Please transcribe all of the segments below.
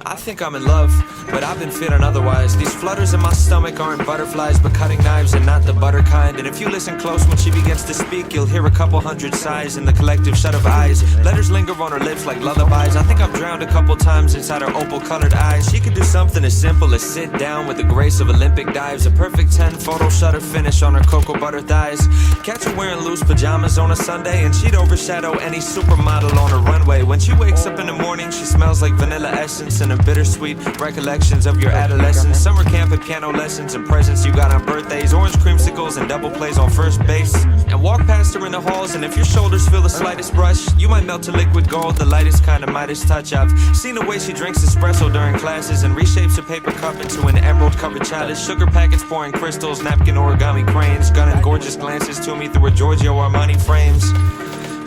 I think I'm in love, but I've been feeling otherwise. These flutters in my stomach aren't butterflies, but cutting knives and not the butter kind. And if you listen close when she begins to speak, you'll hear a couple hundred sighs in the collective shut of eyes. Letters linger on her lips like lullabies. I think I've drowned a couple times inside her opal-colored eyes. She could do something as simple as sit down with the grace of Olympic dives. A perfect 10 photo shutter finish on her cocoa butter thighs. Catch her wearing loose pajamas on a Sunday, and she'd overshadow any supermodel on a runway. When she wakes up in the morning, she smells like vanilla essence and bittersweet recollections of your adolescence. Summer camp and piano lessons and presents you got on birthdays. Orange creamsicles and double plays on first base. And walk past her in the halls, and if your shoulders feel the slightest brush, you might melt to liquid gold, the lightest kind of Midas touch. I've seen the way she drinks espresso during classes and reshapes a paper cup into an emerald-covered chalice. Sugar packets pouring crystals, napkin origami cranes, gunning gorgeous glances to me through her Giorgio Armani frames.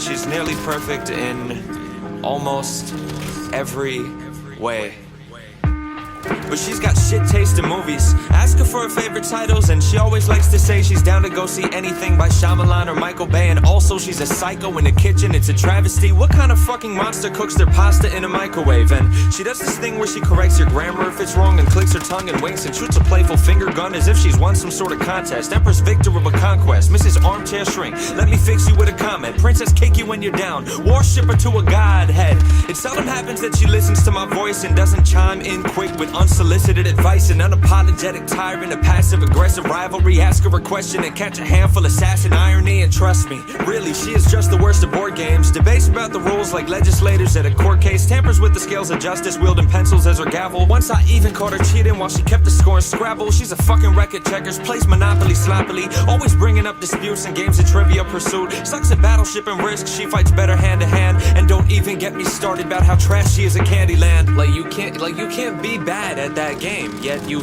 She's nearly perfect in almost every way. But she's got shit taste in movies. Ask her for her favorite titles, and she always likes to say she's down to go see anything by Shyamalan or Michael Bay. And also she's a psycho in the kitchen, it's a travesty. What kind of fucking monster cooks their pasta in a microwave? And she does this thing where she corrects your grammar if it's wrong, and clicks her tongue and winks and shoots a playful finger gun as if she's won some sort of contest. Empress victor of a conquest, Mrs. Armchair Shrink, let me fix you with a comment. Princess kick you when you're down, worship her to a godhead. It seldom happens that she listens to my voice and doesn't chime in quick with unsolicited advice. An unapologetic tyrant, a passive-aggressive rivalry. Ask her a question and catch a handful of sass and irony. And trust me, really, she is just the worst of board games. Debates about the rules like legislators at a court case. Tampers with the scales of justice, wielding pencils as her gavel. Once I even caught her cheating while she kept the score in Scrabble. She's a fucking wreck at checkers, plays Monopoly sloppily, always bringing up disputes and games of Trivia Pursuit. Sucks at Battleship and Risk, she fights better hand to hand. And don't even get me started about how trash she is at Candyland. Like you can't be bad at that game, yet you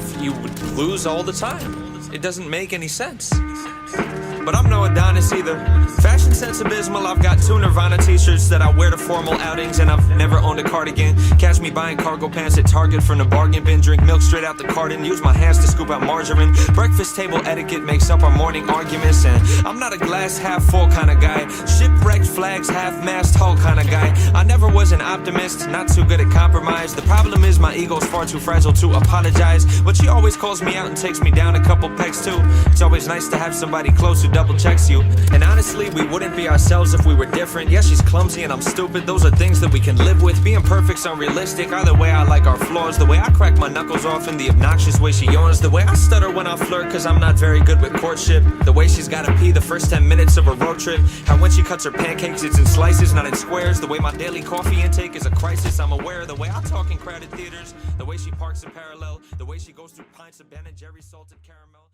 lose all the time. It doesn't make any sense. But I'm no Adonis either. Fashion sense abysmal. I've got 2 Nirvana t-shirts that I wear to formal outings, and I've never owned a cardigan. Catch me buying cargo pants at Target from the bargain bin. Drink milk straight out the carton, use my hands to scoop out margarine. Breakfast table etiquette makes up our morning arguments, and I'm not a glass half full kind of guy. Shipwrecked flags half-mast hull kind of guy. I never was an optimist, not too good at compromise. The problem is my ego's far too fragile to apologize, but she always calls me out and takes me down a couple pegs too. It's always nice to have somebody close who double checks you. And honestly, we wouldn't be ourselves if we were different. Yeah, she's clumsy and I'm stupid, those are things that we can live with. Being perfect's unrealistic, either way I like our flaws. The way I crack my knuckles off and the obnoxious way she yawns. The way I stutter when I flirt cause I'm not very good with courtship. The way she's gotta pee the first 10 minutes of a road trip. How when she cuts her pancakes it's in slices, not in squares. The way my daily coffee intake is a crisis, I'm aware. The way I talk in crowded theaters, the way she parks in parallel, the way she goes through pints of Ben and Jerry's salted caramel.